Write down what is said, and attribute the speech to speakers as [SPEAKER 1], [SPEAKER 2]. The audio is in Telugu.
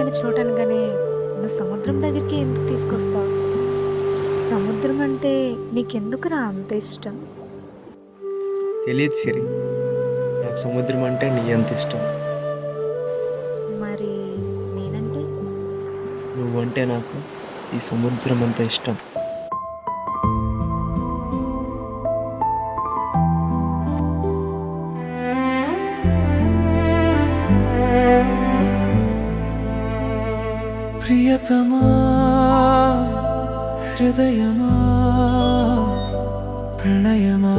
[SPEAKER 1] అందమైన చోటనగానే నువ్వు సముద్రం దగ్గరికి ఎందుకు తీసుకొస్తావు? సముద్రం అంటే నీకెందుకురా అంత ఇష్టం?
[SPEAKER 2] తెలియదు సిరి, నాకు సముద్రం అంటే నీ ఎంత ఇష్టం.
[SPEAKER 1] మరి నేనంటే?
[SPEAKER 2] నువ్వంటే నాకు ఈ సముద్రం అంత ఇష్టం.
[SPEAKER 3] ప్రియతమా హృదయమా ప్రణయమా